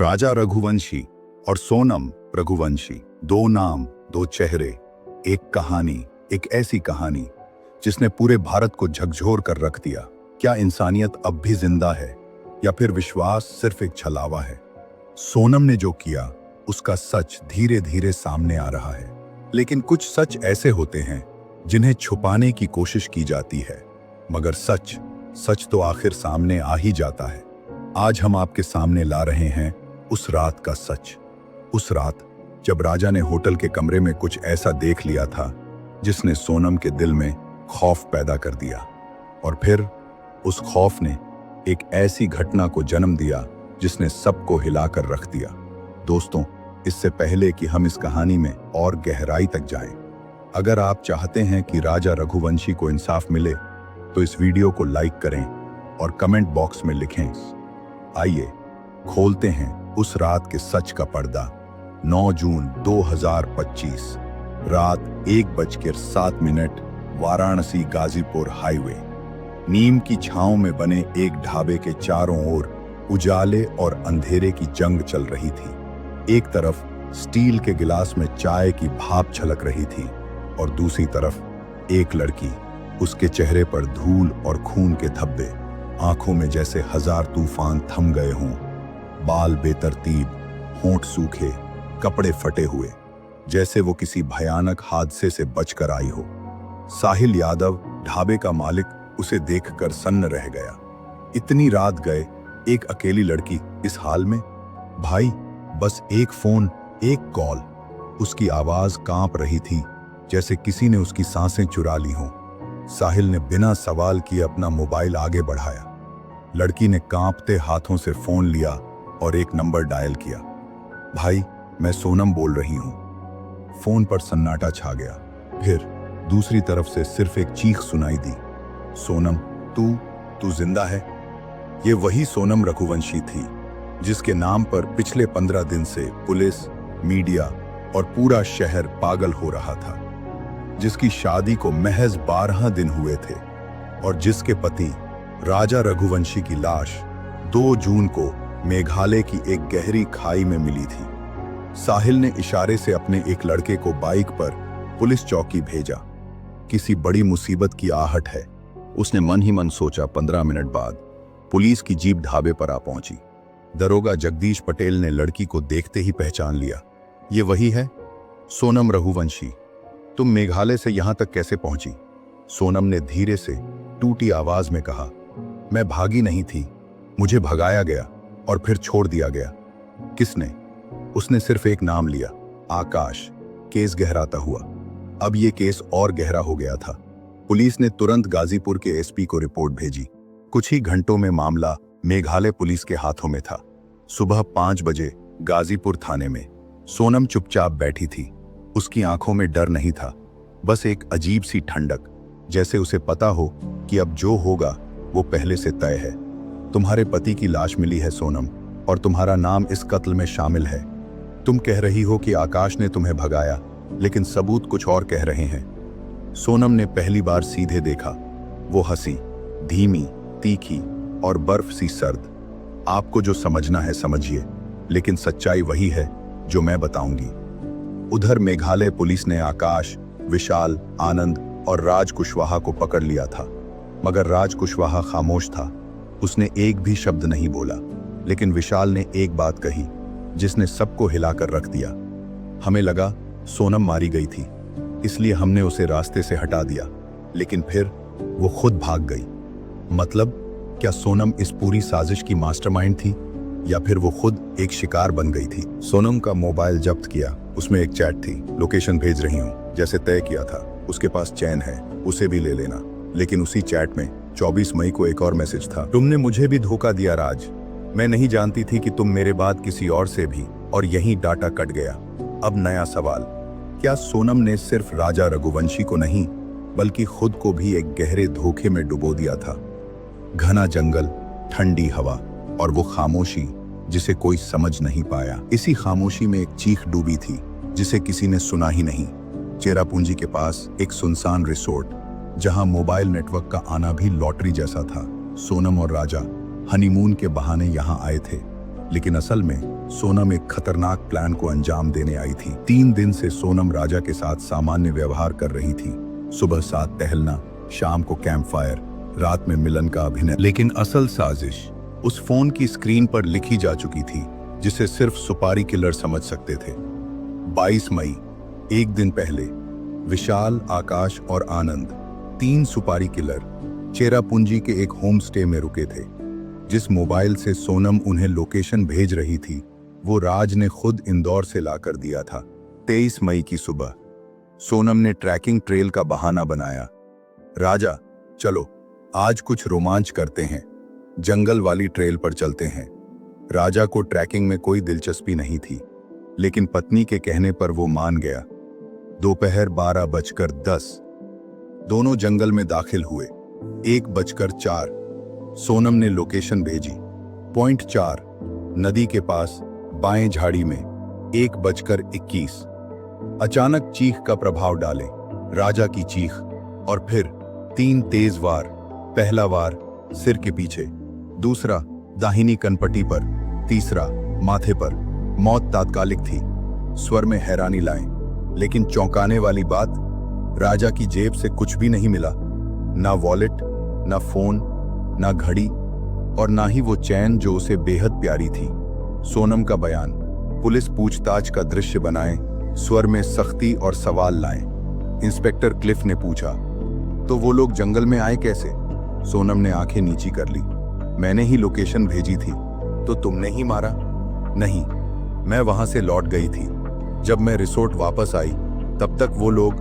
राजा रघुवंशी और सोनम रघुवंशी, दो नाम, दो चेहरे, एक कहानी, एक ऐसी कहानी जिसने पूरे भारत को झकझोर कर रख दिया। क्या इंसानियत अब भी जिंदा है या फिर विश्वास सिर्फ एक छलावा है? सोनम ने जो किया उसका सच धीरे धीरे सामने आ रहा है, लेकिन कुछ सच ऐसे होते हैं जिन्हें छुपाने की कोशिश की जाती है, मगर सच तो आखिर सामने आ ही जाता है। आज हम आपके सामने ला रहे हैं उस रात का सच। उस रात जब राजा ने होटल के कमरे में कुछ ऐसा देख लिया था जिसने सोनम के दिल में खौफ पैदा कर दिया, और फिर उस खौफ ने एक ऐसी घटना को जन्म दिया जिसने सबको हिलाकर रख दिया। दोस्तों, इससे पहले कि हम इस कहानी में और गहराई तक जाएं, अगर आप चाहते हैं कि राजा रघुवंशी को इंसाफ मिले तो इस वीडियो को लाइक करें और कमेंट बॉक्स में लिखें। आइए खोलते हैं उस रात के सच का पर्दा। 9 जून 2025, रात 1:07, वाराणसी गाजीपुर हाईवे। नीम की छांव में बने एक ढाबे के चारों ओर उजाले और अंधेरे की जंग चल रही थी। एक तरफ स्टील के गिलास में चाय की भाप छलक रही थी और दूसरी तरफ एक लड़की, उसके चेहरे पर धूल और खून के धब्बे, आंखों में जैसे 1000 तूफान थम गए हों, बाल बेतरतीब, होंठ सूखे, कपड़े फटे हुए, जैसे वो किसी भयानक हादसे से बचकर आई हो। साहिल यादव, ढाबे का मालिक, उसे देखकर सन्न रह गया। इतनी रात गए, एक अकेली लड़की इस हाल में? भाई, बस एक फोन, एक कॉल। उसकी आवाज कांप रही थी जैसे किसी ने उसकी सांसें चुरा ली हों। साहिल ने बिना सवाल किए अपना मोबाइल आगे बढ़ाया। लड़की ने कांपते हाथों से फोन लिया और एक नंबर डायल किया। भाई, मैं सोनम बोल रही हूं। फोन पर सन्नाटा छा गया। फिर दूसरी तरफ से सिर्फ एक चीख सुनाई दी। सोनम, तू जिंदा है? ये वही सोनम रघुवंशी थी जिसके नाम पर पिछले 15 दिन से पुलिस, मीडिया और पूरा शहर पागल हो रहा था, जिसकी शादी को महज 12 दिन हुए थे और जिसके पति राजा रघुवंशी की लाश 2 जून को मेघालय की एक गहरी खाई में मिली थी। साहिल ने इशारे से अपने एक लड़के को बाइक पर पुलिस चौकी भेजा। किसी बड़ी मुसीबत की आहट है, उसने मन ही मन सोचा। 15 मिनट बाद पुलिस की जीप ढाबे पर आ पहुंची। दरोगा जगदीश पटेल ने लड़की को देखते ही पहचान लिया। ये वही है सोनम रघुवंशी। तुम मेघालय से यहां तक कैसे पहुंची? सोनम ने धीरे से टूटी आवाज में कहा। मैं भागी नहीं थी, मुझे भगाया गया और फिर छोड़ दिया गया। किसने? उसने सिर्फ एक नाम लिया, आकाश। केस गहराता हुआ। अब यह केस और गहरा हो गया था। पुलिस ने तुरंत गाजीपुर के एसपी को रिपोर्ट भेजी। कुछ ही घंटों में मामला मेघालय पुलिस के हाथों में था। सुबह 5 बजे गाजीपुर थाने में सोनम चुपचाप बैठी थी। उसकी आंखों में डर नहीं था, बस एक अजीब सी ठंडक, जैसे उसे पता हो कि अब जो होगा वो पहले से तय है। तुम्हारे पति की लाश मिली है सोनम, और तुम्हारा नाम इस कत्ल में शामिल है। तुम कह रही हो कि आकाश ने तुम्हें भगाया, लेकिन सबूत कुछ और कह रहे हैं। सोनम ने पहली बार सीधे देखा। वो हंसी, धीमी, तीखी और बर्फ सी सर्द। आपको जो समझना है समझिए, लेकिन सच्चाई वही है जो मैं बताऊंगी। उधर मेघालय पुलिस ने आकाश, विशाल, आनंद और राज कुशवाहा को पकड़ लिया था, मगर राज कुशवाहा खामोश था। उसने एक भी शब्द नहीं बोला। लेकिन विशाल ने एक बात कही जिसने सबको हिलाकर रख दिया। हमें लगा सोनम मारी गई थी, इसलिए हमने उसे रास्ते से हटा दिया, लेकिन फिर वो खुद भाग गई। मतलब, क्या सोनम इस पूरी साजिश की मास्टरमाइंड थी, या फिर वो खुद एक शिकार बन गई थी? सोनम का मोबाइल जब्त किया। उसमें एक चैट थी, लोकेशन भेज रही हूँ, जैसे तय किया था। उसके पास चैन है, उसे भी ले लेना। लेकिन उसी चैट में 24 मई को एक और मैसेज था। तुमने मुझे भी धोखा दिया राज। मैं नहीं जानती थी कि तुम मेरे बाद किसी और से भी। और यहीं डाटा कट गया। अब नया सवाल, क्या सोनम ने सिर्फ राजा रघुवंशी को नहीं, बल्कि खुद को भी एक गहरे धोखे में डुबो दिया था? घना जंगल, ठंडी हवा और वो खामोशी जिसे कोई समझ नहीं पाया। इसी खामोशी में एक चीख डूबी थी जिसे किसी ने सुना ही नहीं। चेरापूंजी के पास एक सुनसान रिसोर्ट, जहां मोबाइल नेटवर्क का आना भी लॉटरी जैसा था। सोनम और राजा हनीमून के बहाने यहां आए थे। लेकिन असल में सोनम एक खतरनाक प्लान को अंजाम देने आई थी। 3 दिन से सोनम राजा के साथ सामान्य व्यवहार कर रही थी। सुबह साथ टहलना, शाम को कैंप फायर, रात में मिलन का अभिनय। लेकिन असल साजिश उस फोन की स्क्रीन पर लिखी जा चुकी थी, जिसे सिर्फ सुपारी किलर समझ सकते थे। 22 मई, एक दिन पहले, विशाल, आकाश और आनंद, 3 सुपारी किलर चेरापूंजी के एक होम स्टे में रुके थे। जिस मोबाइल से सोनम उन्हें लोकेशन भेज रही थी, वो राज ने खुद इंदौर से लाकर दिया था। 23 मई की सुबह सोनम ने ट्रैकिंग ट्रेल का बहाना बनाया। राजा, चलो आज कुछ रोमांच करते हैं, जंगल वाली ट्रेल पर चलते हैं। राजा को ट्रैकिंग में कोई दिलचस्पी नहीं थी, लेकिन पत्नी के कहने पर वो मान गया। दोपहर 12:10 दोनों जंगल में दाखिल हुए। 1:04 सोनम ने लोकेशन भेजी। पॉइंट 4 नदी के पास बाएं झाड़ी में। 1:21 अचानक चीख का प्रभाव डाले। राजा की चीख और फिर 3 तेज वार। पहला वार सिर के पीछे, दूसरा दाहिनी कनपट्टी पर, तीसरा माथे पर। मौत तात्कालिक थी। स्वर में हैरानी लाएं, लेकिन चौंकाने वाली बात, राजा की जेब से कुछ भी नहीं मिला। ना वॉलेट, ना फोन, ना घड़ी और ना ही वो चैन जो उसे बेहद प्यारी थी। सोनम का बयान, पुलिस पूछताछ का दृश्य बनाए, स्वर में सख्ती और सवाल लाएं। इंस्पेक्टर क्लिफ ने पूछा, तो वो लोग जंगल में आए कैसे? सोनम ने आंखें नीची कर ली। मैंने ही लोकेशन भेजी थी। तो तुमने ही मारा? नहीं, मैं वहां से लौट गई थी। जब मैं रिसोर्ट वापस आई, तब तक वो लोग